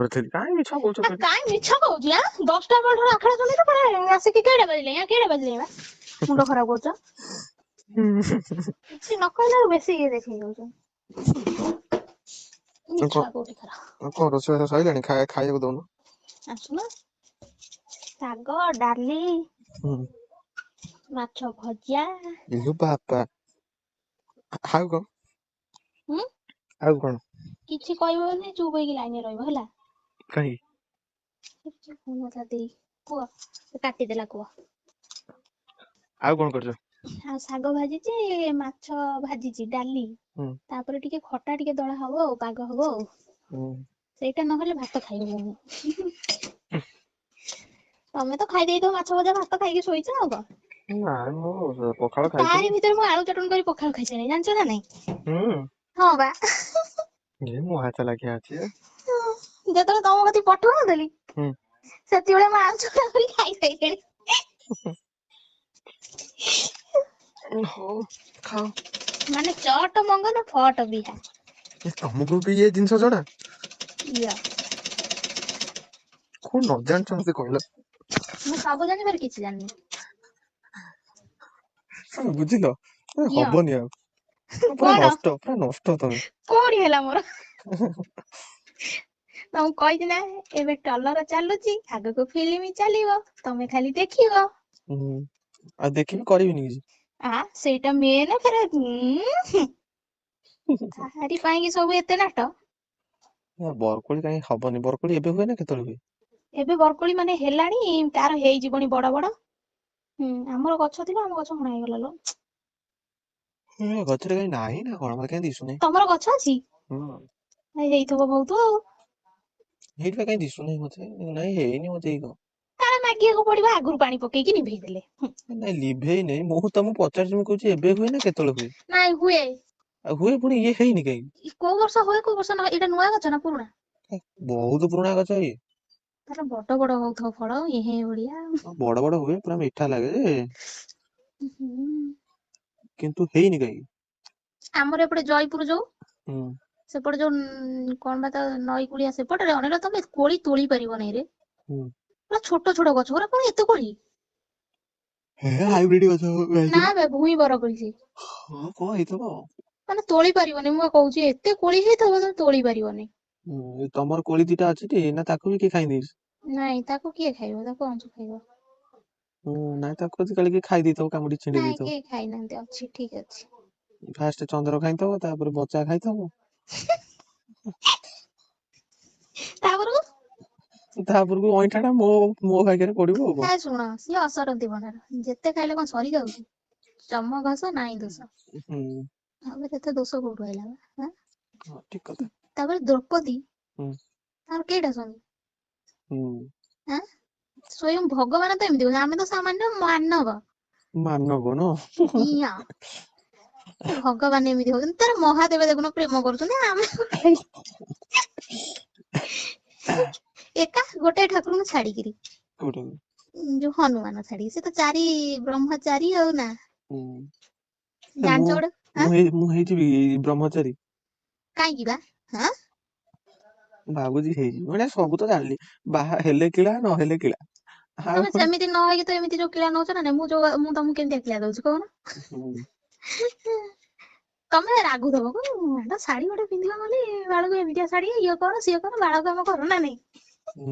କାଇଁ ମିଛ କହୁଛ କହିଲ? କାଇଁ ମିଛ କହୁଛି? 10ଟା ବେଳଠାରୁ ଆଖଡ଼ା ଶୁଣିଛ ଆସିକି କେଡେ ବାଜିଲେ ବା ମୁଣ୍ଡ ଖରାପ କରୁଛ। କିଛି ନ କହିଲେ ବେଶୀ ଇଏ ଦେଖେଇ ଯାଉଛ। ମିଛୁଆ କୋଉଠି ଖରା। କଣ ରୋଷେଇ ସରିଲାଣି? ଖାଇବାକୁ ଦଉନ। ଆସୁନ। ଶାଗ, ଡାଲି, ମାଛ ଭଜା। ଇଲୋ ବାପା। ଆଉ କଣ? ଆଉ କଣ? କିଛି କହିବନି ଚୁପ ହେଇକି ଲାଇନରେ ରହିବ ହେଲା। କାହିଁକି? କୁହ ସେ କାଟିଦେଲା କୁହ। ଆଉ କଣ କରୁଛ? ଆଉ ଶାଗ ଭାଜିଛି, ମାଛ ଭାଜିଛି, ଡାଲି, ତାପରେ ଟିକେ ଖଟା ଟିକେ ଦଳା ହବ ଆଉ ପାଗ ହବ ଆଉ। ସେଇଟା ନହେଲେ ଭାତ ଖାଇହବନି। ତମେ ତ ଖାଇଦେଇଥିବ ମାଛ ଭଜା ଭାତ ଖାଇକି ଶୋଇଛ ଆଉ କଣ? ନାଇଁ ମୁଁ ପଖାଳ ଖାଇଥିଲି। ତାରି ଭିତରେ ମୁଁ ଆଳୁ ଚଟଣି କରି ପଖାଳ ଖାଇସାରିଲିଣି ଜାଣିଛ ନା ନାଇଁ? ହଁ ବା। ମୁଁ ହାତ ଲାଖିଆ ଅଛି। ଯେତେବେଳେ ତମ କତିକି ପଠଉନଥିଲି ସେତେବେଳେ ମୁଁ ଆଳୁ ଚକଟା କରି ଖାଇସାରିଲିଣି। ହଉ ଖାଅ। ମାନେ ଚଟ ମଙ୍ଗନ ଫଟ ବିହା। ତମକୁ ବି ଏ ଜିନିଷ ଜଣା? କଣ ନ ଜାଣିଛ ମତେ କହିଲ? ମୁଁ ସବୁ ଜାଣିବାରେ କିଛି ଜାଣିନି। ବୁଝିଲ ହବନି ଆଉ। ପୁରା ନଷ୍ଟ ତମେ। କୋଉଠି ହେଲା ମୋର? ତମକୁ କହିଛି ନା ଏବେ ଟଲର ଚାଲୁଛି, ଆଗକୁ ଫିଲ୍ମ ଚାଲିବ, ତମେ ଖାଲି ଦେଖିବ। ଆଉ ଦେଖିବି କରିବିନି କିଛି? ସେଇଟା ମେନ୍ ଫେରେ ତାହାରି ପାଇଁ କି ସବୁ ଏତେ ନାଟ। ବରକୋଳି କାହିଁ ହବନି? ବରକୋଳି ଏବେ ହୁଏ ନା କେତେବେଳେ ହୁଏ? ଏବେ ବରକୋଳି ମାନେ ହେଲାଣି, ତାର ହେଇଯିବଣି ବଡ ବଡ। ଆମର ଗଛ ଥିଲା, ଆମ ଗଛ ହଣା ହେଇଗଲା ଲୋ। ଗଛରେ କାହିଁ ନାହିଁ ନା କଣ? ମତେ କାହିଁ ଦିଶୁନି। ତମର ଗଛ ଅଛି? ହେଇଥିବ ବହୁତ ଆଉ। ହେଇଥିବ କାହିଁ ଦିଶୁନି ମତେ? ନାଇଁ ହେଇନି ମତେ ଏଇ ତାହେଲେ ମାଗିବାକୁ ପଡିବ ଆଗରୁ ପାଣି ପକେଇକି ନିଭେଇ ଦେଲେ। ନାଇଁ ଲିଭେଇ ନାଇଁ, ମୁଁ ତମକୁ ପଚାରୁଛି, ମୁଁ କହୁଛି ଏବେ ହୁଏ ନା କେତେବେଳେ ହୁଏ? ନାଇଁ ହୁଏ। ଆଉ ହୁଏ ପୁଣି ଇଏ ହେଇନି କାହିଁକି? କୋଉ ବର୍ଷ ହୁଏ କୋଉ ବର୍ଷ ଏଇଟା ନୂଆ ଗଛ ନା ପୁରୁଣା? ବହୁତ ପୁରୁଣା ଗଛ ଇଏ। ତାର ବଡ ବଡ ହଉଥିବ ଫଳ ବଢିଆ। ବଡ ବଡ ହୁଏ, ପୁରା ମିଠା ଲାଗେ ଯେ କିନ୍ତୁ ହେଇନି କାହିଁକି? ଆମର ଏପଟେ ଜୟପୁର ଯୋଉ ସେପଟେ ଯୋଉ କଣ ବା ତା ନଈ କୁଳିଆ ସେପଟରେ ଅନେଇଲ ତମେ କୋଳି ତୋଳି ପାରିବ ନାଇଁ ରେ। ପୁରା ଛୋଟ ଛୋଟ ଗଛ ଗୁରା କଣ ଏତେ କୋଳି? ହାଇବ୍ରିଡ ଗଛ ନା ବେ ଭୂଇଁ ବରକୋଳି ସେ। କଣ ହେଇଥିବ? ମାନେ ତୋଳି ପାରିବନି, ମୁଁ କହୁଛି ଏତେ କୋଳି ହେଇଥିବ ତମେ ତୋଳି ପାରିବନି। ତମର କୋଳି ଦିଟା ଅଛି ଟି? ନା ତାକୁ ବି କିଏ ଖାଇଦେଇଛି? ନାଇଁ ତାକୁ କିଏ ଖାଇବ? ତାକୁ ଅଂଶ ଖାଇବ। ନାଇଁ ତାକୁ କାଳେ କିଏ ଖାଇ ଦେଇଥିବ, କାମୁଡି ଛିଣ୍ଡେଇ ନାଇଁ ଦେଇଥିବ। କେହି ଖାଇନାହାନ୍ତି, ଅଛି ଠିକ ଅଛି। ଫାଷ୍ଟ ଚନ୍ଦ୍ର ଖାଇଥବ, ତାପରେ ବଚା ଖାଇଥବ। ତାପରକୁ ଅଇଁଠା ଟା ମୋ ଭାଗ୍ୟରେ ପଡିବ ଆଉ କଣ? ଶୁଣ ସିଏ ଅସରନ୍ତି ବନାର ଯେତେ ଖାଇଲେ କଣ ସରି ଯାଉଛି? ଚମ ଘଷ ନାହିଁ ଦୋଷ। ଏତେ ଦୋଷ କୋଉଠୁ ଆଇଲା ବା? ଠିକ କଥା। ତାପରେ ଦ୍ରୌପଦୀ ତାର କେଇଟା ସ୍ୱାମୀ? ସ୍ଵୟଂ ଭଗବାନ ତ ଏମିତି କହୁଛନ୍ତି, ଆମେ ତ ସାମାନ୍ୟ ମାନବ। ମାନବ ଭଗବାନ ଏମିତି ହଉଛନ୍ତି, ତାର ମହାଦେବ ଦେଖୁନ ପ୍ରେମ କରୁଛନ୍ତି। ଆମେ ଏକା ଗୋଟେ ଠାକୁରଙ୍କୁ ଛାଡିକିରି। ଯୋଉ ହନୁମାନ ଛାଡିକି, ସେ ତ ଚାରି ବ୍ରହ୍ମଚାରୀ ଆଉ ନା। ଜାଣିଛ ଗୋଟେ ମୁଁ ହେଇଯିବି ବ୍ରହ୍ମଚାରୀ? କାହିଁକି ବା? ଭାବୁଛି ହେଇଯିବି, ସବୁ ତ ଜାଣିଲି, ବାହା ହେଲେ କିଳା ନହେଲେ କିଳା। ତମେ ସେମିତି ନ ହେଇକି ତ ଏମିତି ଯୋଉ କିଳା ନଉଛ ନା ନାଇଁ, ମୁଁ ତମକୁ କେମିତିଆ କିଳା ଦଉଛି କହୁନ? ତମେ ରାଗୁଥବ ଶାଢୀ ଗୋଟେ ପିନ୍ଧିବ ବୋଲି ବାଳକୁ ଏମିତିଆ ଶାଢୀ ଇଏ କର ସିଏ କର, ବାଳ କାମ କର ନା ନାଇଁ?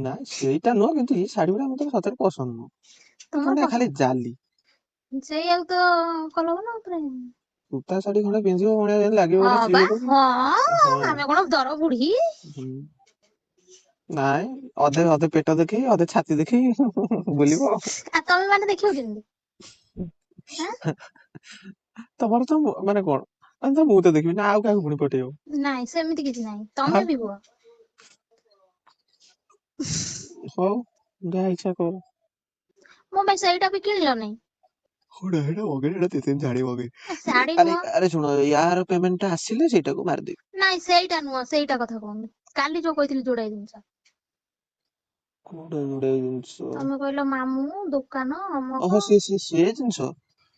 ନା ସେଇଟା ନୁହଁ, କିନ୍ତୁ ଏଇ ଶାଢୀ ଗୁଡା ମତେ ସତରେ ପସନ୍ଦ ନୁହଁ, ଖାଲି ଜାଲି। ସେଇଆକୁ ତ କଲ ନା। ସୂତା ଶାଢୀ ଖଣ୍ଡେ ପିନ୍ଧିବ ବଢିଆ ଯେମିତି ଲାଗିବ ସ୍ତ୍ରୀ ଲୋକକୁ। ଆମେ କଣ ଦର ବୁଢୀ? ନାଇଁ ଅଧେ ପେଟ ଦେଖେଇ, ଅଧେ ଛାତି ଦେଖେଇ ବୁଲିବ। ଆଉ ତମେ ମାନେ ଦେଖିବ କେମିତି? ତମର ତ ମାନେ କଣ? ମୁଁ ତ ଦେଖିବି ନା, ଆଉ କାହାକୁ ପୁଣି ପଟେଇବ? ନାଇଁ ସେମିତି କିଛି ନାହିଁ, ତମେ ବି ହୁଅ। ହଉ ଯାହା ଇଚ୍ଛା କର। ମୋ ପାଇଁ ସେଇଟା ବି କିଣିଲ ନାଇଁ? ଶାଢୀ ନୁହଁ। ଆରେ ଶୁଣ, ୟାର ପେମେଣ୍ଟ ଟା ଆସିଲେ ସେଇଟାକୁ ମାରିଦେବି। ନାଇଁ ସେଇଟା ନୁହଁ, ସେଇଟା କଥା କହୁନି, କାଲି ଯୋଉ କହିଥିଲି ଯୋଡାଏ ଜିନିଷ। କୋଉଟା ଯୋଡାଏ ଜିନିଷ? ତମେ କହିଲ ମାମୁଁ ଦୋକାନ ସେ ଜିନିଷ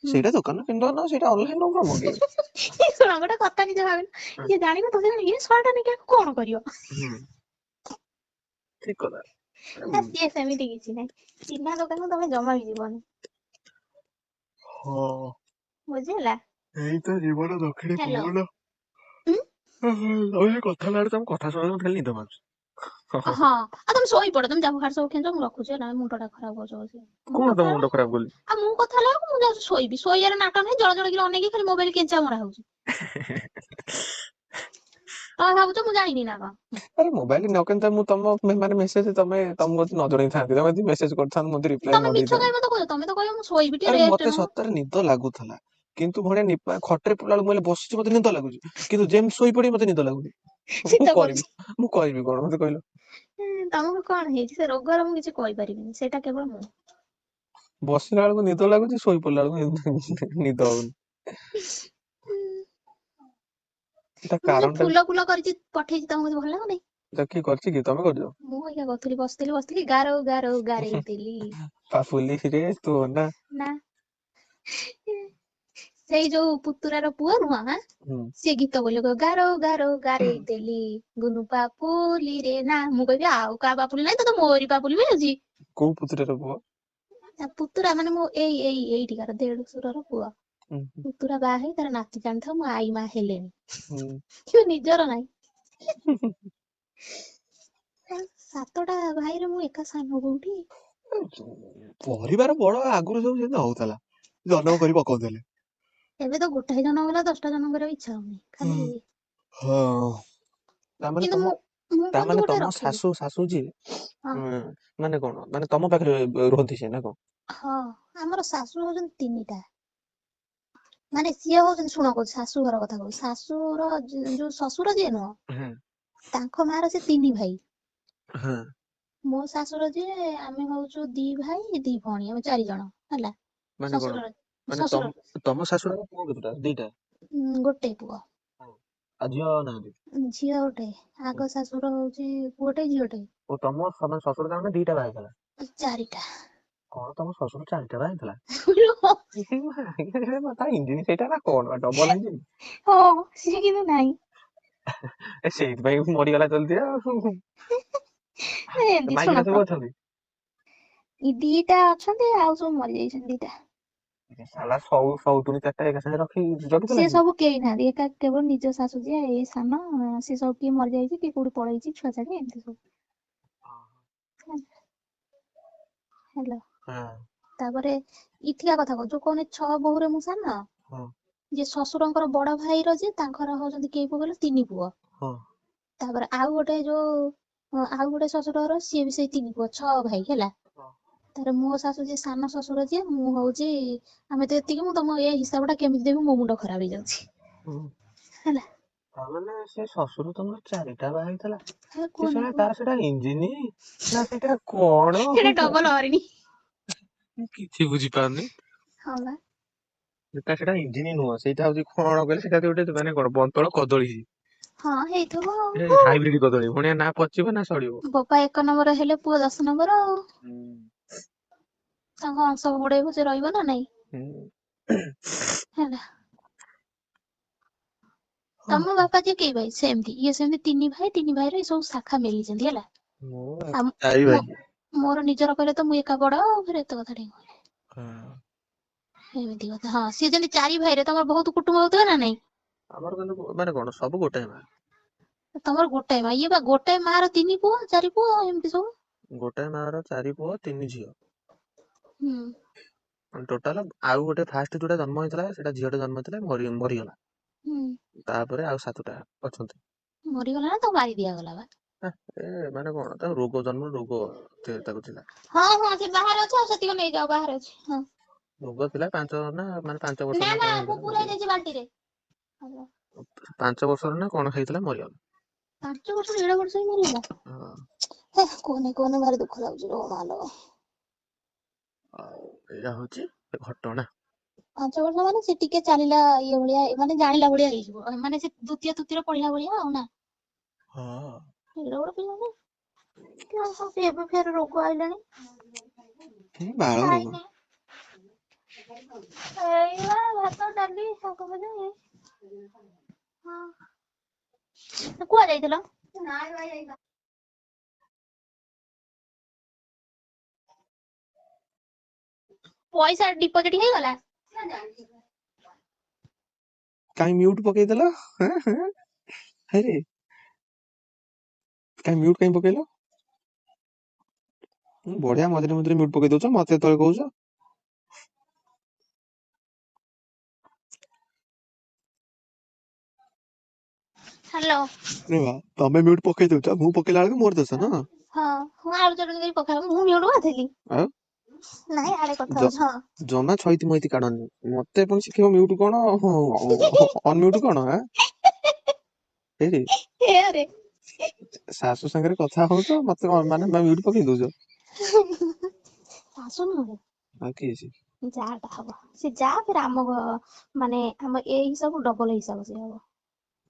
ସେଇଟା ଦୋକାନ କିଣିଦଉନ, ସେଇଟା ଅନଲାଇନ କଣ ମଗେଇବ? ଶୁଣ ଗୋଟେ କଥା ନିଜେ ଭାବିଲ, ଇଏ ଜାଣିବ ତ ଇଏ ଶଳାଟା ନେଇକି କଣ କରିବ? ଠିକ କଥା। ନା ସିଏ ସେମିତି କିଛି ନାହିଁ, ଚିହ୍ନା ଦୋକାନକୁ ତମେ ଜମା ବି ଯିବନି। ହଁ ବୁଝିଲା। ଏଇ ତ ଜୀବନ ଦକ୍ଷିଣୀ ହ୍ୟାଲୋ। ପବନ। କଥା ହେଲା ତମ କଥା ଶୁଣିଲେ ମତେ ଖାଲି ନିଦ ମାଡୁଛି। ହଁ ଆଉ ତମେ ଶୋଇପଡ, ତମେ ଯାହା ଖାଲି ସବୁ ଖେଞ୍ଚ, ମୁଁ ରଖୁଛି ହେଲା, ମୁଣ୍ଡ ଟା ଖରାପ ହଉଛି ବସିକି। କଣ ତମ ମୁଣ୍ଡ ଖରାପ କଲି? ଆଉ ମୁଁ କଥା ହେଲା ବେଳକୁ ମୁଁ ଯାଉଛି ଶୋଇବି, ଶୋଇବାର ନାଟ ନାହିଁ, ଜଳ ଜଳକିରି ଅନେଇକି ଖାଲି ମୋବାଇଲ କେଞ୍ଚା ମରା ହଉଛି। ତମେ ଭାବୁଛ ମୁଁ ଜାଣିନି ନା କଣ? ଆରେ ମୋବାଇଲ ନ କେନ୍ତା ମୁଁ ତମ ମାନେ ମେସେଜ ତମକୁ ନ ଜଣେଇଥାନ୍ତି, ତମେ ଯଦି ମେସେଜ କରିଥାନ୍ତ ମତେ ରିପ୍ଲାଏ ତମେ ନ ମିଛ କାଇଁ ଦେଇଥାନ୍ତ। ମତେ କହୁଛ? ତମେ ତ କହିବ ମୁଁ ଶୋଇବି ଟିକେ ଆରେ ରେଷ୍ଟ ମତେ ନବ। ସତରେ ନିଦ ଲାଗୁଥିଲା, କିନ୍ତୁ ଭଣେ ଖଟରେ ପଡିଲା ବେଳକୁ ମୁଁ ବସିଛି ମତେ ନିଦ ଲାଗୁଛି, କିନ୍ତୁ ଯେମିତି ଶୋଇପଡି ମତେ ନିଦ ଲାଗୁନି। ମୁଁ କରିବି କଣ ମତେ କହିଲ? ତମକୁ କଣ ହେଇଛି? ସେ ରୋଗର ମୁଁ କିଛି କହିପାରିବିନି, ସେଇଟା କେବଳ ମୁଁ। ବସିଲା ବେଳକୁ ନିଦ ଲାଗୁଛି, ଶୋଇ ପଡିଲା ବେଳକୁ ନିଦ ହଉନି। ମୁଁ ଯୋଉ ଫୁଲ କରିଛି ପଠେଇଛି, ତମକୁ ଭଲ ଲାଗୁନି? କିଏ କରିଛି କି? ତମେ କରିଛ? ମୁଁ ଏଇକା କରୁଥିଲି, ବସିଥିଲି ଗାରଉ ଗାରଉ ଗାରେଇ ଦେଲି। ପାପୁଲିରେ ତୋ ନା। ସେଇ ଯୋଉ ପୁତୁରାର ପୁଅ ନୁହଁ, ସିଏ ଗୀତ ବୋଲି କହିବ, ଗାରଉ ଗାରଉ ଗାରେଇ ଦେଲି ଗୁନୁ ପାପୁଲିରେ ନା। ମୁଁ କହିବି ଆଉ କାହା ପାପୁଲି ନାହିଁ, ତ ମୋରି ପାପୁଲି ବି ଅଛି। କୋଉ ପୁତୁରାର ପୁଅ? ପୁତୁରା ମାନେ ମୋ ଏଇଠିକାର ଦେଢଶୁରର ପୁଅ। ପୁତୁରା ବାହା ହେଇ ତାର ନାତି ଜାଣିଥାଉ, ମୋ ଆଈ ମା ହେଲେଣି, କିନ୍ତୁ ନିଜର ନାହିଁ। 7ଟା ଭାଇରେ ମୁଁ ଏକା ସାନ ବୋହୂଟି। ପରିବାର ବଡ ଆଗରୁ ସବୁ ଯେମିତି ହଉଥିଲା, ଜନ୍ମ କରି ପକଉଥିଲେ। ଏବେ ତ ଗୋଟାଏ ଜନ୍ମ ହେଲା, 10ଟା ଜନ୍ମ କରିବାକୁ ଇଚ୍ଛା ହଉନି ଖାଲି। ତାମାନେ ତମ ଶାଶୁ ଯିଏ ମାନେ କଣ, ମାନେ ତମ ପାଖରେ ରୁହନ୍ତି ସେ ନା କଣ? ହଁ, ଆମର ଶାଶୁ ହଉଛନ୍ତି 3ଟା। ମାନେ ସିଏ ହଉଛନ୍ତି, ଶୁଣ କହୁଛି ଶାଶୁ ଘର କଥା କହୁଛି, ଶାଶୁର ଯୋଉ ଶ୍ୱଶୁର ଯିଏ ନୁହଁ, ତାଙ୍କ ମାର ସେ 3 ଭାଇ। ମୋ ଶାଶୁର ଯିଏ, ଆମେ ହଉଛୁ 2 ଭାଇ 2 ଭଉଣୀ, ଆମେ 4 ଜଣ ହେଲା। ମାନେ କଣ? ମାନେ ତମ ଶାଶୁର ପୁଅ କେତେଟା? 2ଟା? ଗୋଟେ ପୁଅ। ଆଉ ଝିଅ ନାହାନ୍ତି? ଝିଅ ଗୋଟେ। ଆଗ ଶାଶୁର ହଉଛି ପୁଅଟେ ଝିଅଟେ। ଓ ତମ ଶ୍ୱଶୁର ତାମାନେ 2ଟା ବାହା ହେଇଥିଲା? 4ଟା। କଣ ତମ ଶ୍ୱଶୁର 4ଟା ବାହା ହେଇଥିଲା? ଇଞ୍ଜିନ ସେଇଟା ନା କଣ ଡବଲ ଇଞ୍ଜିନ? ହଁ, ସିଏ କିନ୍ତୁ ନାହିଁ। ସେଇଥିପାଇଁ ମରିଗଲା ଜଲଦି ଆଉ। ଏମିତି ମାଇକିନା ଶୁଣ, ସବୁ ଅଛନ୍ତି? 2ଟା ଅଛନ୍ତି, ଆଉ ସବୁ ମରିଯାଇଛନ୍ତି 2ଟା। ଶାଲା ସଉତୁଣୀ 4ଟା ଏକା ସାଙ୍ଗେ ରଖି ଜଗିଥିଲା ସିଏ କି? ସବୁ କେହି ନାହାନ୍ତି, ଏକା କେବଳ ନିଜ ଶାଶୁ ଯିଏ ଏଇ ସାନ, ସିଏ ସବୁ କିଏ ମରିଯାଇଛି, କିଏ କୋଉଠି ପଳେଇଛି, ଛୁଆ ଛାଡି ଏମିତି ସବୁ। ହେଲା। ତାପରେ ଇଠିକା କଥା କହୁଛୁ, ଯୋଉ କହୁନି 6 ବୋହୂରେ ମୁଁ ସାନ, ଯିଏ ଶ୍ୱଶୁରଙ୍କର ବଡ ଭାଇର ଯିଏ, ତାଙ୍କର ହଉଛନ୍ତି କେଇ ପୁଅ କହିଲ? 3 ପୁଅ। ତାପରେ ଆଉ ଗୋଟେ ଶ୍ୱଶୁରର, ସିଏ ବି ସେଇ 3 ପୁଅ, 6 ଭାଇ ହେଲା। ତାପରେ ମୋ ଶାଶୁ ଯିଏ ସାନ ଶ୍ୱଶୁର ଯିଏ, ମୁଁ ହଉଛି, ଆମେ ତ ଏତିକି, ମୁଁ ତମ ଏ ହିସାବ ଟା କେମିତି ଦେବି, ମୋ ମୁଣ୍ଡ ଖରାପ ହେଇଯାଉଛି ହେଲା। ତାମାନେ ସେ ଶ୍ୱଶୁର ତମର 4ଟା ବାହା ହେଇଥିଲା? କୁହନି ତାର ସେଟା ଇଞ୍ଜିନ ନା ସେଇଟା କଣ? ସେଇଟା ଡବଲ ହରିଣି। ମୁଁ କିଛି ବୁଝିପାରୁନି। ହଁ ବା। ସେଟା ଇଞ୍ଜିନ ନୁହଁ, ସେଇଟା ହଉଛି କଣ କହିଲେ, ସେଇଟା ଗୋଟେ ମାନେ କଣ ବନ୍ତଳ କଦଳୀ। ହଁ, ହେଇଥିବ। ହାଇବ୍ରିଡ କଦଳୀ, ଭଣିଆ ନା ପଚିବ ନା ସଡିବ। ବୋପା 1 ନମ୍ବର ହେଲେ, ପୁଅ 10 ନମ୍ବର ଆଉ। ତାଙ୍କ ଅଂଶ ବଢେଇବ, ସେ ରହିବ ନା ନାଇଁ ହେଲା। ତମ ବାପା ଯିଏ କେଇ ଭାଇ, ସେମିତି ଇଏ ସେମିତି 3 ଭାଇ, 3 ଭାଇରେ ଏ ସବୁ ଶାଖା ମେଲିଛନ୍ତି ହେଲା। ମୋର ନିଜର କହିଲେ ତ ମୁଁ ଏକା ବଡ, ଆଉ ଫେରେ ଏତେ କଥା ଟିକେ କହିଲେ। ଏମିତି କଥା। ହଁ, ସିଏ ଯେମିତି 4 ଭାଇରେ ତମର ବହୁତ କୁଟୁମ୍ବ ହଉଥିବ ନା ନାଇଁ? ଆମର କିନ୍ତୁ ମାନେ କଣ, ସବୁ ଗୋଟାଏ ମା। ତମର ଗୋଟାଏ ମା, ଇଏ ବା ଗୋଟାଏ ମା ର 3 ପୁଅ 4 ପୁଅ ଏମିତି ସବୁ। ଗୋଟାଏ ମା ର 4 ପୁଅ 3 ଝିଅ। ହୁଁ। ଟୋଟାଲ ଆଉ ଗୋଟେ ଫାଷ୍ଟ ଯୋଉଟା ଜନ୍ମ ହେଇଥିଲା, ସେଇଟା ଝିଅଟେ ଜନ୍ମ ହେଇଥିଲା, ମରିଗଲା। ତାପରେ ଆଉ 7ଟା ଅଛନ୍ତି। ମରିଗଲା ନା, ତାକୁ ମାରି ଦିଆଗଲା ବା। ମାନେ କଣ, ତାକୁ ରୋଗ ତାକୁ ଥିଲା। ହଁ ହଁ, ସେ ବାହାରେ ଅଛି, ଆଉ ସେତିକି ନେଇଯାଅ, ବାହାରେ ଅଛି। ହଁ, ରୋଗ ଥିଲା, 5 ବର୍ଷ ନା ନା ନା, କଣ ମୁଁ ହେଇଥିଲା। ପୁରେଇ ଦେଇଛି ବାଲ୍ଟିରେ। 5 ବର୍ଷର ନା କଣ ହେଇଥିଲା, ମରିଗଲା। 5 ବର୍ଷରୁ 1.5 ବର୍ଷ ହେଇ ମରିଗଲା। କୁହନି କୁହନି, ଭାରି ଦୁଃଖ ଲାଗୁଛି ଲୋ ମାଲୋ। ଆଉ ଏଇଟା ହଉଛି ଘଟଣା। 5 ବର୍ଷ ମାନେ ସେ ଟିକେ ଚାଲିଲା ଇଏ ଭଳିଆ, ମାନେ ଜାଣିଲା ଭଳିଆ ହେଇଯିବ, ମାନେ ସେ 2ୟ ତୃତୀୟରେ ପଢିଲା ଭଳିଆ ଆଉ ନା। ଏଡେ ବଡ ପିଲାଟେ, ଏବେ ଫେରେ ରୋଗ ଆଇଲାଣି। ବାଳ ରୋଗ। ଏଇବା ଭାତ, ଡାଲି, ଶାଗ ଭଜା। ହଁ, କୁଆଡେ ଯାଇଥିଲ? ପଇସା ଡିପୋଜିଟ୍ ହେଇଗଲା। କାଇଁ ମ୍ୟୁଟ ପକେଇଦେଲ? ଆରେ କାଇଁ ମ୍ୟୁଟ କାଇଁ ପକେଇଲ? ବଢିଆ ମଝିରେ ମଝିରେ ମ୍ୟୁଟ ପକେଇ ଦଉଛ, ମତେ ଯେତେବେଳେ କହୁଛ। ହ୍ୟାଲୋ। ତମେ ମ୍ୟୁଟ ପକେଇ ଦଉଛ, ମୁଁ ପକେଇଲା ବେଳକୁ ମୋର ଦୋଷ ନା? ହଁ ମୁଁ ଆଳୁ ଚଟଣି କରି ପକାଏ, ମୁଁ ମ୍ୟୁଟ କରିଥିଲି? ଆଉ ନାଇଁ ଆଡେ କଥା ହଉଛ। ଜମା ଛଇତି ମଇତି କାଢନି, ମତେ ପୁଣି ଶିଖିବ ମ୍ୟୁଟ କଣ ଅନମ୍ୟୁଟ କଣ? ଆରେ ଶାଶୁ ସାଙ୍ଗରେ କଥା ହଉଛ, ମତେ ମାନେ ମ୍ୟୁଟ ପକେଇ ଦଉଛ? ଶାଶୁ ନୁହେଁ, ଆଉ କିଏ ସେ? ଯାଟା ହବ ସେ, ଯା ଫେର ଆମ ମାନେ ଆମ ଏଇ ହିସାବ ଡବଲ ହିସାବ ସେ ହବ,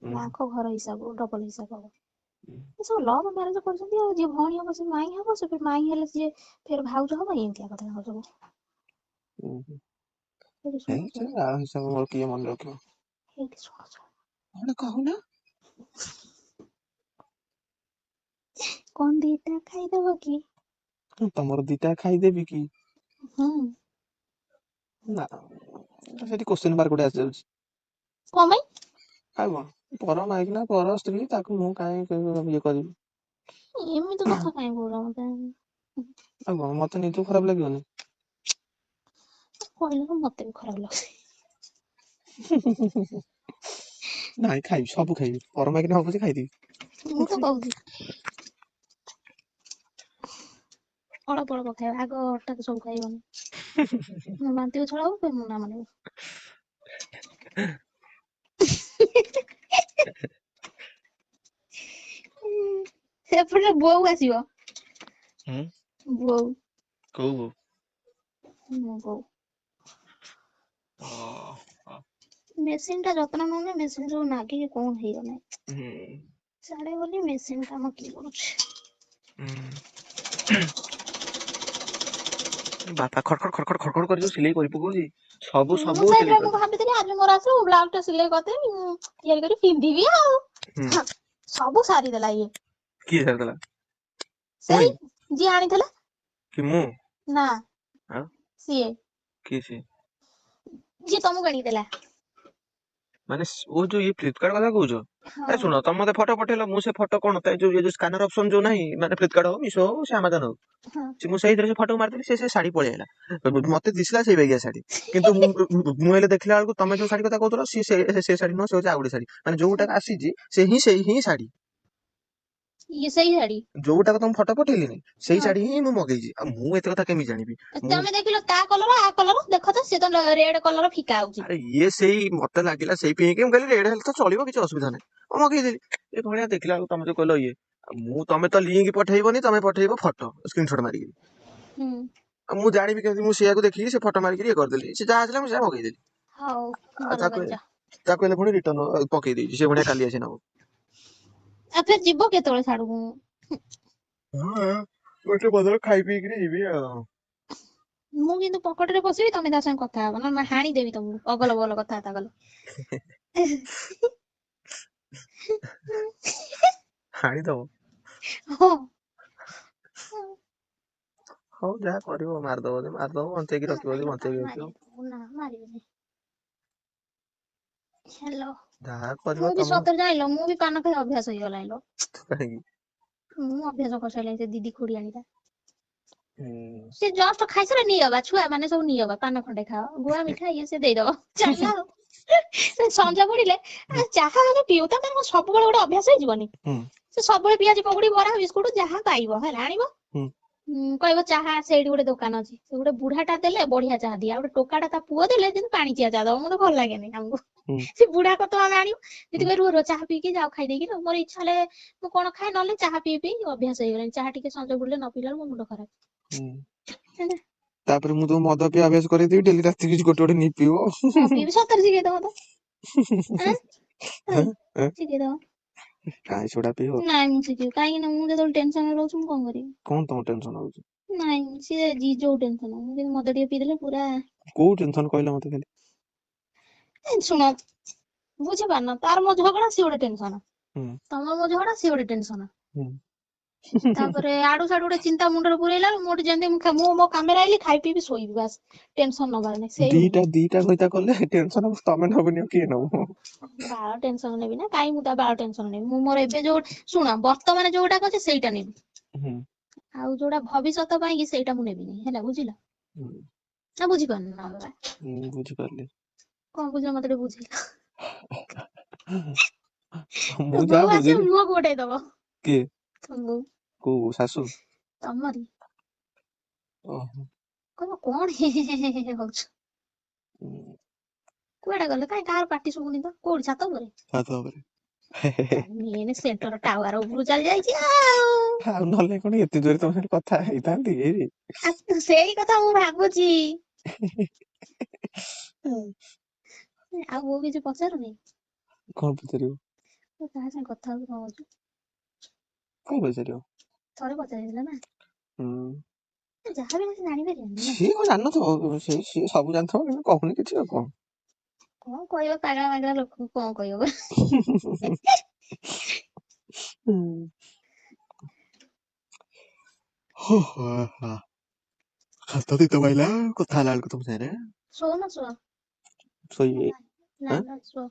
ତାଙ୍କ ଘର ହିସାବ ଡବଲ ହିସାବ ହବ। ସବୁ ଲଭ ମ୍ୟାରେଜ କରୁଛନ୍ତି, ଆଉ ଯିଏ ଭଉଣୀ ହବ ସେ ମାଇଁ ହବ, ସେ ମାଇଁ ହେଲେ ସିଏ ଫେର ଭାଉଜ ହବ, ଏମିତିଆ କଥା ସବୁ। ହିସାବ ମୋର କିଏ ମନେ ରଖିବ? ଏଇଠି ଶୁଣୁଛ କହୁନା କଣ ଦିଟା ଖାଇଦବ କି? ତମର ଦିଟା ଖାଇଦେବି କି? ନା ସେଠି କୋଶ୍ଚିନ୍ ମାର୍କ ଗୋଟେ ଆସିଯାଉଛି। କଣ ପାଇଁ? ଆଉ କଣ, ପର ମାଇକିନା ପର ସ୍ତ୍ରୀ, ତାକୁ ମୁଁ କାହିଁ ଇଏ କରିବି? ଏମିତି କଥା କାଇଁ କହୁଛ ମତେ? ଆଉ କଣ, ମତେ ନିଜକୁ ଖରାପ ଲାଗିବନି? କହିଲେ ମତେ ବି ଖରାପ ଲାଗୁଛି। ନାଇଁ ଖାଇବି, ସବୁ ଖାଇବି, ପର ମାଇକିନା ହବ ଯେ ଖାଇଦେବି। ମୁଁ ତ କହୁଛି ଅଳ୍ପ ଅଳ୍ପ ଖାଇବା, ଆଗ ହଠାତ୍ ସବୁ ଖାଇବନି। ବାନ୍ତିକୁ ଛଡା ହବ, ଫେର ମୁଣ୍ଡା ମାରିବ। ସେପଟେ ବୋଉ ଆସିବ। ବୋଉ। କୋଉ ବୋଉ? ମୋ ବୋଉ। ମେସିନ ଟା ଯତ୍ନ ନଉନି, ମେସିନ ସବୁ ନାଗିକି କଣ ହେଇଗଲାଣି। ସାଡେ ଗଲି ମେସିନ କାମ କିଏ କରୁଛି? ବାପା ଖଡ ଖଡ ଖଡ ଖଡ କରି ଯୋଉ ସିଲେଇ କରି ପକଉଛି, ସବୁ ମୁଁ ସିଲେଇ ସେଇଥିପାଇଁ ମୁଁ କରିଦେବି। ଭାବିଥିଲି ଆଜି ମୋର ଆସିବ, ମୁଁ ବ୍ଲାଉଜ ଟା ସିଲେଇ କରିଦେବି, ତିଆରି କରି ପିନ୍ଧିବି ଆଉ। ସବୁ ସାରିଦେଲା ଇଏ। କିଏ ସାରିଦେଲା? ସେଇ ଯିଏ ଆଣିଥିଲା। କି ମୁଁ? ନା ଆଉ ସିଏ। କିଏ ସିଏ? ଯିଏ ତମକୁ ଆଣିକି ଦେଲା। ମାନେ ଓ ଯୋଉ ଇଏ ଫ୍ଲିପକାର୍ଟ କଥା କହୁଛ? ଏ ଶୁଣ, ତମେ ମତେ ଫଟୋ ପଠେଇଲ, ମୁଁ ସେ ଫଟୋ କଣ ଯୋଉ ସ୍କାନର ଅପସନ ଯୋଉ ନାହିଁ, ମାନେ ଫ୍ଲିପକାର୍ଟ ହଉ, ମିଶୋ ହଉ, ସେ ଆମାଜନ ହଉ, ମୁଁ ସେଇଥିରେ ସେ ଫଟୋ ମାରିଦେଲି, ସେ ଶାଢୀ ପଳେଇ ଆଇଲା। ମତେ ଦିଶିଲା ସେଇ ବାଗିଆ ଶାଢୀ, କିନ୍ତୁ ମୁଁ ହେଲେ ଦେଖିଲା ବେଳକୁ ତମେ ଯୋଉ ଶାଢୀ କଥା କହୁଥିଲ, ସେ ଶାଢୀ ନୁହଁ, ସେ ହଉଛି ଆଉ ଗୋଟେ ଶାଢୀ। ମାନେ ଯୋଉଟା ଆସିଛି ସେଇ ହିଁ ଶାଢୀ। ଇଏ ସେଇ ଶାଢୀ ଯୋଉଟା ତମେ ଫଟୋ ପଠେଇଲିନି, ସେଇ ଶାଢୀ ହିଁ ମୁଁ ମଗେଇଛି। ଆଉ ମୁଁ ଏତେ କଥା କେମିତି ଜାଣିବି? ତମେ ଦେଖିଲ ତା କଲର ଆ କଲର, ଦେଖ ତ ସେ ତ ରେଡ୍ କଲର ଫିକା ହଉଛି। ଆରେ ଇଏ ସେଇ ମତେ ଲାଗିଲା ସେଇ ପିଇକି, ମୁଁ କହିଲି ରେଡ୍ ହେଲେ ତ ଚଳିବ, କିଛି ଅସୁବିଧା ନାହିଁ, ମୁଁ ମଗେଇଦେଲି। ଏ ଭଳିଆ ଦେଖିଲା ବେଳକୁ ତମେ ଯୋଉ କହିଲ ଇଏ, ତମେ ତ ଲିଙ୍କ ପଠେଇବନି, ତମେ ପଠେଇବ ଫଟୋ ସ୍କ୍ରିନଶଟ ମାରିକି। ଆଉ ମୁଁ ଜାଣିବି କେମିତି? ମୁଁ ସେଇଆକୁ ଦେଖିକି ସେ ଫଟୋ ମାରିକି ଇଏ କରିଦେଲି, ସେ ଯାହା ଆସିଲା ମୁଁ ସେଇଆ ମଗେଇଦେଲି। ହଉ ଭଲ କରିଛ। ତାକୁ ହେଲେ ପୁଣି ରିଟର୍ନ ପକେଇ ଦେଇଛି, ସେ ଭଳିଆ କାଲି ଆସି ନବ। ଫେର ଯିବ କେତେବେଳେ ଛାଡକୁ? ଗୋଟେ ବଦଳ ଖାଇ ପିଇକିରି ଯିବି ଆଉ। ମୁଁ କିନ୍ତୁ ପକେଟରେ ପଶିବି, ତମେ ତା ସାଙ୍ଗେ କଥା ହବ, ନହେଲେ ହାଣିଦେବି ତମକୁ, ଅଗଲ ବଗଲ କଥାବାର୍ତ୍ତା କଲେ। ହାଣିଦବ? ହଁ। ହଉ ଯାହା କରିବ, ମାରିଦବ ଯଦି ମାରିଦବ, ବଞ୍ଚେଇକି ରଖିବ ଯଦି ବଞ୍ଚେଇକି ରଖିବ। ନା ମାରିବିନି। ହ୍ୟାଲୋ। ଯାହା କରିବ ମୁଁ ବି ତମ ସତରେ ଜାଣିଲ, ମୁଁ ବି ପାନ ଖାଇ ଅଭ୍ୟାସ ହେଇଗଲାଣି ଲୋ। କାହିଁକି? ମୁଁ ଅଭ୍ୟାସ କରିସାରିଲିଣି, ସେ ଦିଦି ଖୁଡିଆଣିଟା। ସେ ଜଷ୍ଟ ଖାଇସାରିଲେ ନିଅବା, ଛୁଆ ମାନେ ସବୁ ନିଅବା, ପାନ ଖଣ୍ଡେ ଖାଅ, ଗୁଆ ମିଠା ଇଏ ସେ ଦେଇଦବ, ଚାଲିଲା ଆଉ। ସଞ୍ଜ ପଡିଲେ ଚାହା ଆମେ ପିଉ, ତାର ସବୁବେଳେ ଗୋଟେ ଅଭ୍ୟାସ ହେଇଯିବନି। ସେ ସବୁବେଳେ ପିଆଜି ପକୁଡି ବରା ବିସ୍କୁଟ ଯାହା ପାଇବ ହେଲା ଆଣିବ, କହିବ ଚାହା ସେଇଠି ଗୋଟେ ଦୋକାନ ଅଛି, ସେ ଗୋଟେ ବୁଢାଟା ଦେଲେ ବଢିଆ ଚାହା ଦିଏ, ଆଉ ଗୋଟେ ଟୋକାଟା ତା ପୁଅ ଦେଲେ ଯେମିତି ପାଣିଚିଆ ଚାହା ଦବ, ମତେ ଭଲ ଲାଗେନି ଆମକୁ। ସେ ବୁଢା କତ ଆମେ ଆଣିବୁ, ଯଦି କହିବ ରୁହ ଚାହା ପିଇକି ଯାଅ ଖାଇଦେଇକି, ମୋର ଇଚ୍ଛା ହେଲେ ମୁଁ କଣ ଖାଏ, ନହେଲେ ଚାହା ପିଇ ଅଭ୍ୟାସ ହେଇଗଲାଣି, ଚାହା ଟିକେ ସଞ୍ଜ ବୁଡିଲେ ନ ପିଇଲା ମୋ ମୁଣ୍ଡ ଖରାପ। ତାପରେ ମୁଁ ତମକୁ ମଦ ପିଇବା ଅଭ୍ୟାସ କରେଇଦେବି, ଡେଲି ରାତିରେ କିଛି ଗୋଟେ ନେଇ ପିଇବ। ପିଇବି, ସତରେ ଶିଖେଇଦବ ତ। ଶିଖେଇଦବ। କାଇଁ ସେଗୁଡା ପିଇବ? ନାଇଁ ମୁଁ ଶିଖିବି, କାହିଁକି ନା ମୁଁ ଯେତେବେଳେ ଟେନସନରେ ରହୁଛି, ମୁଁ କଣ କରିବି? କଣ ତମ ଟେନସନ ହଉଛି? ନାଇଁ ସିଏ ଯୋଉ ଟେନସନ, ମୁଁ କିନ୍ତୁ ମଦ ଟିକେ ପିଇଦେଲେ ପୁରା। କୋଉ ଟେନସନ କହିଲ ମତେ ଖାଲି? ଶୁଣ, ବୁଝିପାରୁନ, ତାର ମୋ ଝଗଡା ସିଏ ଗୋଟେ ଟେନସନ, ତମର ମୋ ଝଗଡା ସିଏ ଗୋଟେ ଟେନସନ। ତାପରେ ଆଡୁ ସାଡୁ ଗୋଟେ ଚିନ୍ତା ମୁଣ୍ଡରେ ପୁରେଇଲା ମୋର ଯେମିତି ମୁଁ ମୋ କାମରେ ଆଇଲି ଖାଇ ପିଇବି ଶୋଇବି ବାସ୍ ଟେନସନ ନବାର ନାହିଁ ସେଇ ଦିଟା ଦିଟା ଘଇତା କଲେ ଟେନସନ ତମେ ନବନି କିଏ ନବ? ବାଳ ଟେନସନ ନେବି ନା କାଇଁ ମୁଁ ତା ବାଳ ଟେନସନ ନେବି ମୁଁ ମୋର ଏବେ ଯୋଉ ଶୁଣ ବର୍ତ୍ତମାନ ଯୋଉଟା ଅଛି ସେଇଟା ନେବି ଆଉ ଯୋଉଟା ଭବିଷ୍ୟତ ପାଇଁ କି ସେଇଟା ମୁଁ ନେବିନି ହେଲା ବୁଝିଲ ନା ବୁଝିପାରୁନ ନା ବାବା ବୁଝିପାରିଲି। କଣ ବୁଝିଲ ମତେ ଟିକେ ବୁଝେଇଲ ମୁଁ ଯାହା ବୋଉ ଆସିବ ବୁଝିଲି। ମୁହଁ ଗୋଟେଇ ଦବ କିଏ? ତମକୁ କୋଉ ଶାଶୁ? ତମରି ଓହୋ। କହିବ କଣ ହେ ହଉଛୁ କୁଆଡେ ଗଲେ କାଇଁ କାହାର ପାଟି ଶୁଭୁନି ତ କୋଉଠି ଛାତ ଉପରେ? ଛାତ ଉପରେ। ମେନ ସେଣ୍ଟର ଟାୱାର ଉପରୁ ଚାଲି ଯାଇଛି ଆଉ ନହେଲେ କଣ ଏତେ ଜୋରେ ତମ ସାଙ୍ଗେ କଥା ହେଇଥାନ୍ତି ଏଇରେ? ସେଇ କଥା ମୁଁ ଭାବୁଛି ଆଉ ବୋଉ କିଛି ପଚାରୁନି? କଣ ପଚାରିବ? କାହା ସାଙ୍ଗେ କଥା ହଉଛୁ କଣ କରୁଛୁ? କଣ ପଚାରିବ? ଥରେ ପଚାରିଥିଲା ନା ହୁଁ ଯାହା ବି ସେ ଜାଣିପାରିବନି ନା ସିଏ କଣ ଜାଣିନଥିବ ସିଏ ସବୁ ଜାଣିଥିବ କିନ୍ତୁ କହୁନି କିଛି ଆଉ କଣ? କଣ କହିବ ପାଗଳା ମାଗଳା ଲୋକକୁ କଣ କହିବ? ହାତ ଦିତ ମାଇଲା କଥା ହେଲା ବେଳକୁ ତମ ସାଙ୍ଗରେ ଶୋଉନ ଶୁଅ ଶୋଇବି ଲାଇନ ଶୁଅ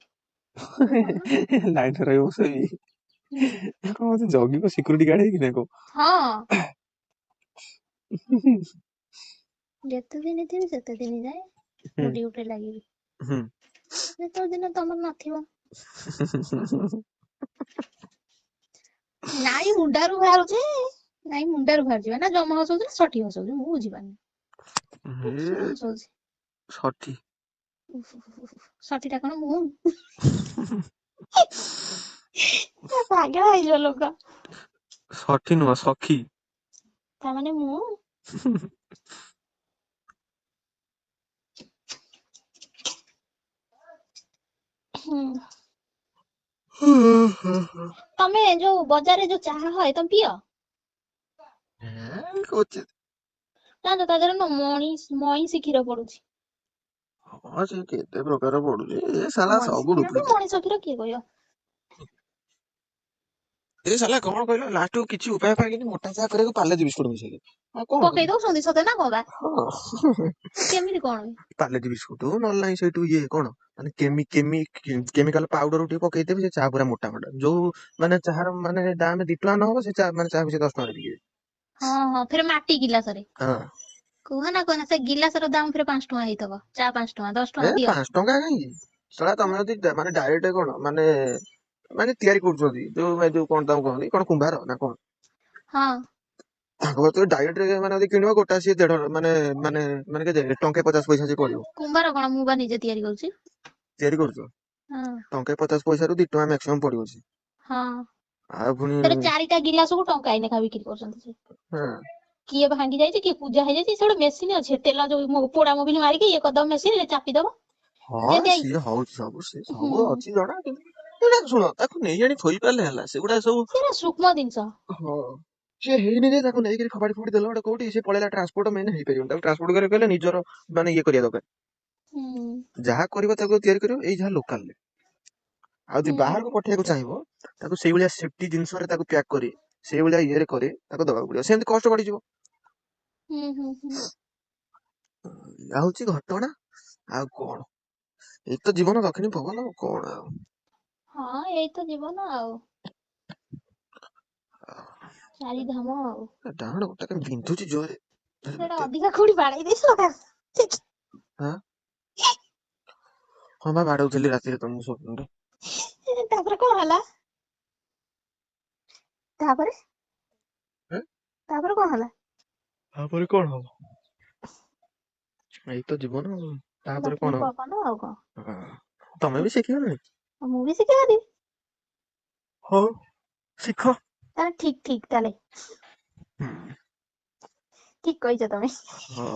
ଲାଇନରେ ରହିବ ଶୋଇବି କଣ ମତେ ଜଗିବ ସିକ୍ୟୁରିଟି ଗାର୍ଡ ହେଇକି ନା କଣ? ହଁ ଯେତେ ଦିନ ଥିବି ସେତେ ଦିନ ଯାଏ ମୁଁ ଡ୍ୟୁଟିରେ ଲାଗିବି ଯେତେବେଳେ ଦିନ ତମର ନଥିବ ନାଇଁ ମୁଣ୍ଡାରୁ ବାହାରୁଛି ନାଇଁ ମୁଣ୍ଡାରୁ ବାହାରୁଛି ନା ଜମା ହସଉଛି ନା ସଠି ହସଉଛି ମୁଁ ବୁଝିପାରୁନି କଣ ହସଉଛି? ଷଠି ଷଠିଟା କଣ ମୁଁ ପାଗଳା ହେଇଯିବ ଲୋକ ଷଠି ନୁହଁ ସଖୀ ତାମାନେ ମୁଁ ତମେ ଯୋଉ ବଜାରରେ ଯୋଉ ଚାହା ହଏ ତମେ ପିଅ? ଜାଣିଛ ତା ଦେହରେ ମଇଁଷି କ୍ଷୀର ପଡୁଛି। ହଁ ସେ କେତେ ପ୍ରକାର ପଡୁଛି ଏ ସାଲା ମଇଁଷି ସବୁ କ୍ଷୀର କି ଡୁପ୍ଲିକେଟ। ମଣିଷ କ୍ଷୀର କିଏ କହିବ? ଏ ସାଲା କଣ କହିଲ ଲାଷ୍ଟକୁ କିଛି ଉପାୟ ପାଇଲେନି ମୋଟା ଚାହା କରିବାକୁ ପାର୍ଲେଜି ବିସ୍କୁଟ ମିଶେଇଲେ। ଆଉ କଣ ପକେଇ କରିବ? ଦଉଛନ୍ତି ସତେ ନା କଣ ବା ହଁ କେମିତି କଣ? ପାର୍ଲେଜି ବିସ୍କୁଟ ନହେଲେ ନାହିଁ ସେଇଠୁ ଇଏ କଣ ମାନେ କେମିକାଲ ପାଉଡର ଟିକେ ପକେଇଦେବେ ସେ ଚା ପୁରା ମୋଟା ମୋଟା ଯୋଉ ମାନେ ଚାହାର ମାନେ ଦାମ 2 ଟଙ୍କା ନ ହବ ସେ ଚା ମାନେ ଚାହା ସେ 10 ଟଙ୍କାରେ ବିକିବେ। ହଁ ହଁ ଫେରେ ମାଟି ଗିଲାସରେ ହଁ କୁହନା କୁହନା ସେ ଗିଲାସର ଦାମ ଫେରେ 5 ଟଙ୍କା ହେଇଥିବ ଚା 5 ଟଙ୍କା 10 ଏ ଟଙ୍କା ଦିଅ 5 ଟଙ୍କା କାହିଁକି ଶଳା ତମେ ଯଦି ମାନେ ଡାଇରେକ୍ଟ କଣ ମାନେ ତିଆରି କରୁଛନ୍ତି ଯୋଉ କଣ ତାକୁ କହନ୍ତି କଣ କୁମ୍ଭାର ନା କଣ? ହଁ ତାଙ୍କ କତିରୁ ଡାଇରେକ୍ଟ ମାନେ ଯଦି କିଣିବ ଗୋଟା ସିଏ ଦେଢ ମାନେ କେତେ ଟଙ୍କା 50 ପଇସା ସିଏ ପଡିବ। କୁମ୍ଭାର କଣ ମୁଁ ବା ନିଜେ ତିଆରି କରୁଛି। ତିଆରି କରୁଛ ହଁ ଟଙ୍କା 50 ପଇସାରୁ 2 ଟଙ୍କା ମାକ୍ସିମମ୍ ପଡିବ ସିଏ। ହଁ ଆଉ ପୁଣି ଫେରେ 4ଟା ଗିଲାସକୁ ଟଙ୍କାଏ ଲେଖା ବିକ୍ରି କରୁଛନ୍ତି ସେ। ହଁ କିଏ ଭାଙ୍ଗି ଯାଇଛି କିଏ ପୂଜା ହେଇଯାଇଛି ସେ ଗୋଟେ ମେସିନ୍ ଅଛି ତେଲ ଯୋଉ ପୋଡା ମୋବିଲ ମାରିକି ଇଏ କରିଦବ ମେସିନ ରେ ଚାପିଦବ। ହଁ ଯେମିତି ସିଏ ହଉଛି ସବୁ ସେ ହୁଁ ସବୁ ଅଛି ଜଣା କିନ୍ତୁ ଶୁଣ ତାକୁ ନେଇ ଆଣି ଥୋଇ ପାରିଲେ ହେଲା ସେଗୁଡା ସବୁ ସେଟା ସୂକ୍ଷ୍ମ ଜିନିଷ। ହଁ ସିଏ ହେଇନି ଯେ ତାକୁ ନେଇକରି ଫୋପାଡି ଦେଲ ଗୋଟେ କୋଉଠି ସେ ପଳେଇଲା ଟ୍ରାନ୍ସପୋର୍ଟ ମେନ୍ ହେଇପାରିବନି ତାକୁ ଟ୍ରାନ୍ସପୋର୍ଟ କରିବାକୁ ହେଲେ ନିଜର ମାନେ ଇଏ କରିବା ଦରକାର। ହୁଁ ଯାହା କରିବ ତାକୁ ତିଆରି କରିବ ଏଇ ଯାହା ଲୋକାଲରେ ଆଉ ଯଦି ହୁଁ ବାହାରକୁ ପଠେଇବାକୁ ଚାହିଁବ ତାକୁ ସେଇଭଳିଆ ସେଫ୍ଟି ଜିନିଷରେ ତାକୁ ପ୍ୟାକ୍ କରି ସେଇଭଳିଆ ଇଏରେ କରି ତାକୁ ଦବାକୁ ପଡିବ ସେମିତି କଷ୍ଟ ବଢିଯିବ। ହୁଁ ଏଇଆ ହଉଛି ଘଟଣା ଆଉ କଣ ଏଇତ ଜୀବନ ଦକ୍ଷିଣୀ ପବନ ଆଉ କଣ ଆଉ। ହଁ ଏଇତ ଜୀବନ ଆଉ। ଚାରିଧାମ ଆଉ। ଡାହାଣ ପେଟ କାଇଁ ବିନ୍ଧୁଛି ଜୋରେ। ସେଟା ଅଧିକା କୋଉଠି ବାଡେଇ ଦେଇଥିଲ ନା? ହଁ ହଁ ବା ବାଡଉଥିଲି ରାତିରେ ତମକୁ ସ୍ୱପ୍ନରେ। ତାପରେ କଣ ହେଲା? ତାପରେ ଆଁ ତାପରେ କଣ ହେଲା? ତାପରେ କଣ ହବ? ଏଇତ ଜୀବନ ଆଉ ତାପରେ ଦକ୍ଷିଣୀ କଣ ପବନ ଆଉ କଣ ହବ ତମେ ବି ଶିଖିଗଲଣି। ମୁଁ ବି ଶିଖିଗଲି। ହଉ ଶିଖ। ତାହେଲେ ଠିକ ତାହେଲେ ହୁଁ ଠିକ କହିଛ ତମେ। ହଁ